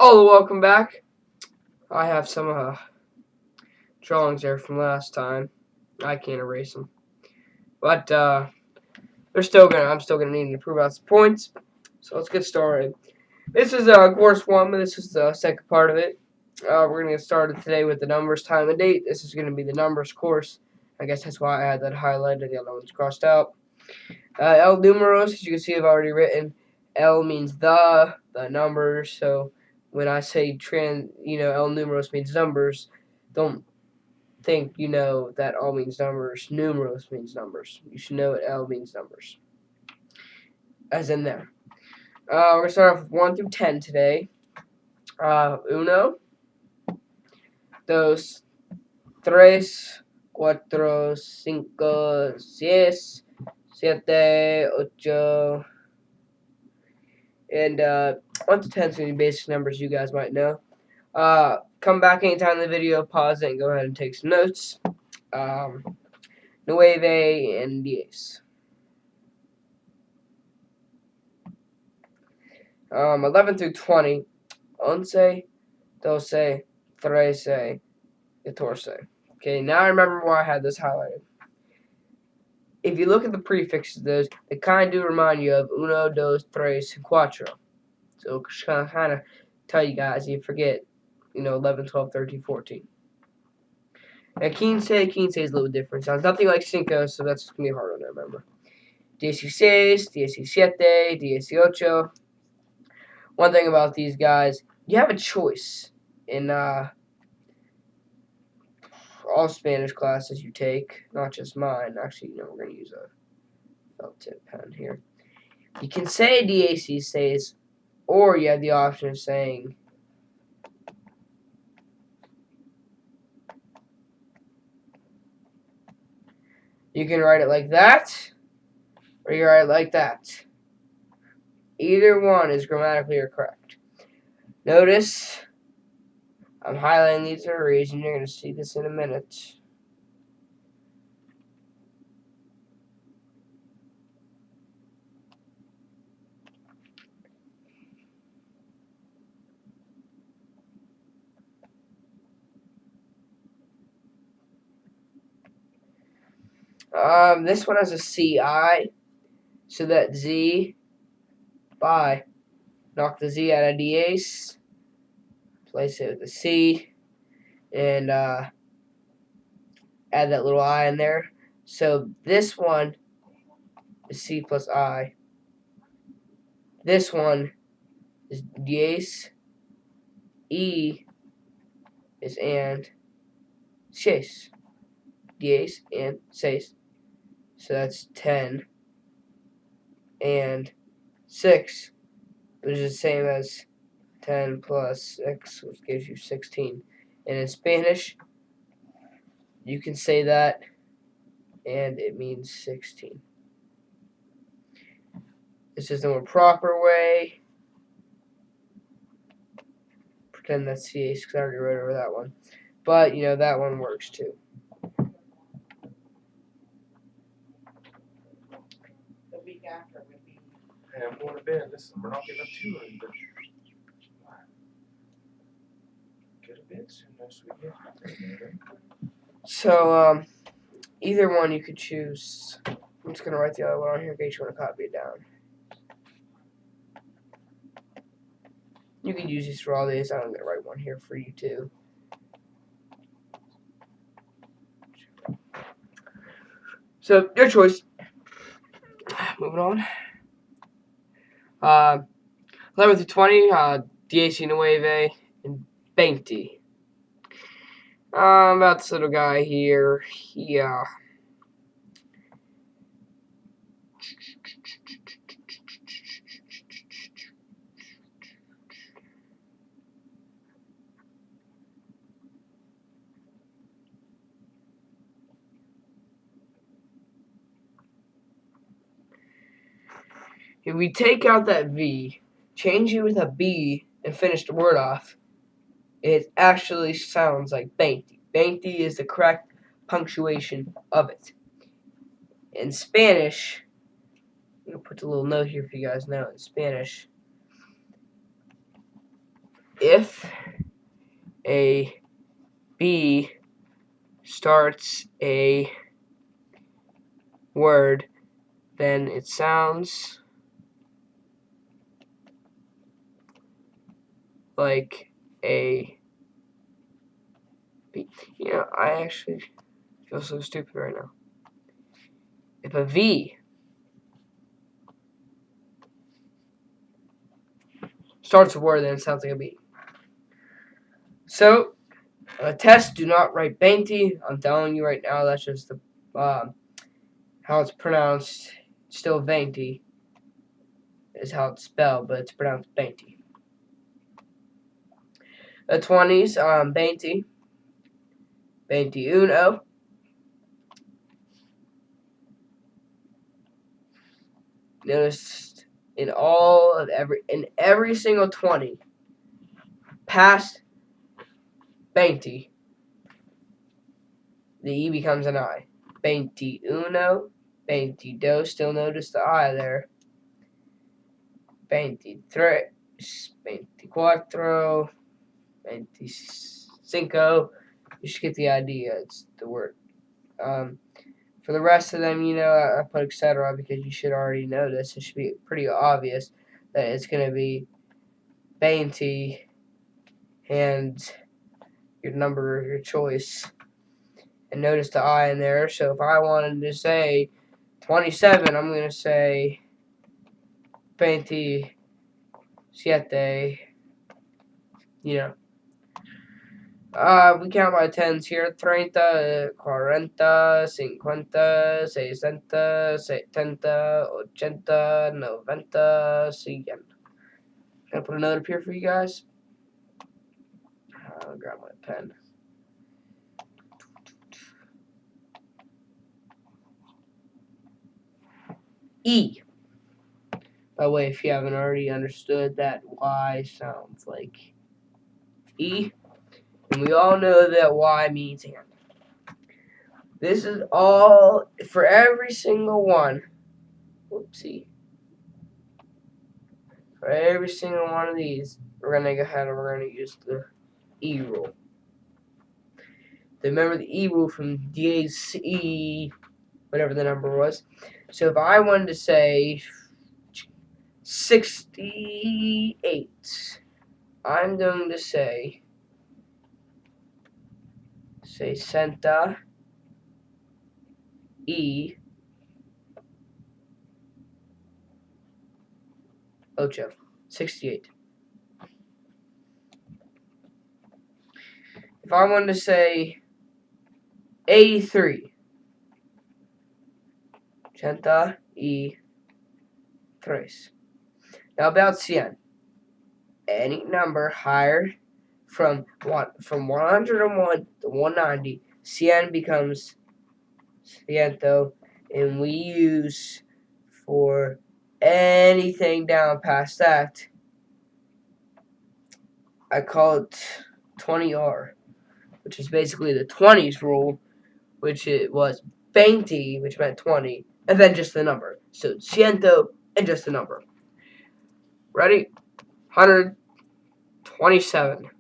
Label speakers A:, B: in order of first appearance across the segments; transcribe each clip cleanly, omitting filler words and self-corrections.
A: Oh, welcome back. I have some drawings there from last time. I can't erase them, but I'm still gonna need to improve out some points. So let's get started. This is course 1, but this is the second part of it. We're gonna get started today with the numbers, time, and date. This is gonna be the numbers course. I guess that's why I had that highlighted. The other one's crossed out. El numeros, as you can see, I've already written. El means the numbers. So when I say El numeros means numbers, don't think that all means numbers. Numeros means numbers. You should know what El means numbers, as in there. We're gonna start off with 1 through 10 today. Uno, dos, tres, cuatro, cinco, seis, siete, ocho. And 1 to 10 is going to be basic numbers you guys might know. Come back anytime in the video, pause it, and go ahead and take some notes. Nueve and diez. 11 through 20. Once, doce, trece, catorce. Okay, now I remember why I had this highlighted. If you look at the prefixes of those, they kind of do remind you of uno, dos, tres, and cuatro. So kind of tell you guys, you forget, 11, 12, 13, 14. Now, quince is a little different. Sounds nothing like cinco, so that's going to be harder to remember. 16, 17, 18. One thing about these guys, you have a choice in all Spanish classes you take, not just mine. Actually, we're going to use a felt tip pen here. You can say 16, or you have the option of saying you can write it like that, or you write it like that. Either one is grammatically correct. Notice I'm highlighting these for a reason. You're going to see this in a minute. This one has a CI, so that Z, by, knock the Z out of diez, place it with the C, and add that little I in there. So this one is C plus I. This one is diez. E is and. Seis. Diez and seis. So that's 10 and 6, which is the same as 10 plus 6, which gives you 16. And in Spanish, you can say that, and it means 16. This is the more proper way. Pretend that's CH because I already wrote over that one. But, that one works too.
B: The week after would be. Hey, I'm going to bed. Listen, we're not getting up too early, but get a bed soon next weekend.
A: So, either one you could choose. I'm just going to write the other one on here in case you want to copy it down. You can use these for all these. I'm going to write one here for you too. So, your choice. Moving on. 11 through 20, 19 and 20. About this little guy here. Yeah. If we take out that V, change it with a B, and finish the word off, it actually sounds like 20. 20 is the correct punctuation of it. In Spanish, I'm going to put a little note here for you guys know. In Spanish, if a B starts a word, then it sounds like a B. You know, I actually feel so stupid right now. If a V starts a word, then it sounds like a B. So, test, do not write Bainty. I'm telling you right now, that's just the how it's pronounced. Still Bainty is how it's spelled, but it's pronounced Bainty. The 20s, Bainty. Bainty uno. Notice in every single 20 past Bainty, the E becomes an I. Bainty uno, Bainty dos, still notice the I there. Bainty tres, Bainty cuatro, Bainty cinco. You should get the idea. It's the word. For the rest of them, you know, I put etc. because you should already know this. It should be pretty obvious that it's going to be Bainty and your number of your choice. And notice the I in there. So if I wanted to say 27, I'm going to say 27. You know. We count by tens here. 30, 40, 50, 60, 70, 80, 90, 100. Can I put another up here for you guys? I'll grab my pen. E. By the way, if you haven't already understood that Y sounds like E, and we all know that Y means hand. This is all for every single one. Whoopsie. For every single one of these, we're going to go ahead and we're going to use the E rule. Remember the E rule from DAC, whatever the number was. So if I wanted to say 68, I'm going to say Santa E Ocho, 68. If I wanted to say 83, Santa E Tres. Now about cien. Any number higher from 101 to 190, cien becomes ciento, and we use for anything down past that, I call it 20R, which is basically the 20s rule, which it was 20, which meant 20, and then just the number. So ciento and just the number. Ready? 127.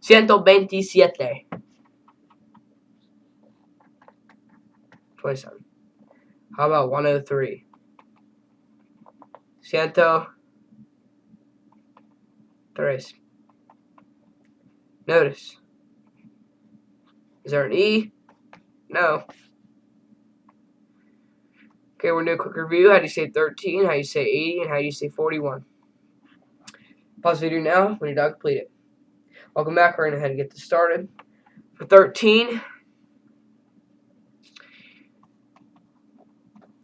A: Ciento 27. 27. How about 103? Ciento tres. Notice. Is there an E? No. Okay, we're going to do a quick review. How do you say 13? How do you say 80? And how do you say 41? Pause the video now. When you're done, complete it. Welcome back. We're going to go ahead and get this started. For 13,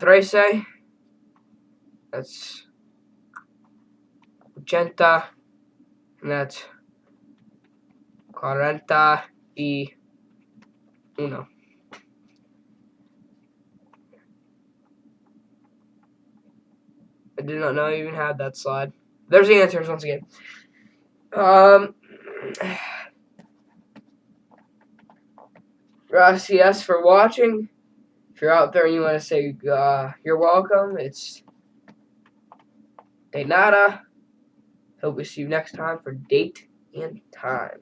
A: trece. That's 80. And that's 41. I did not know I even had that slide. There's the answers once again. Gracias for watching. If you're out there and you want to say you're welcome, it's de nada. Hope we see you next time for Date and Time.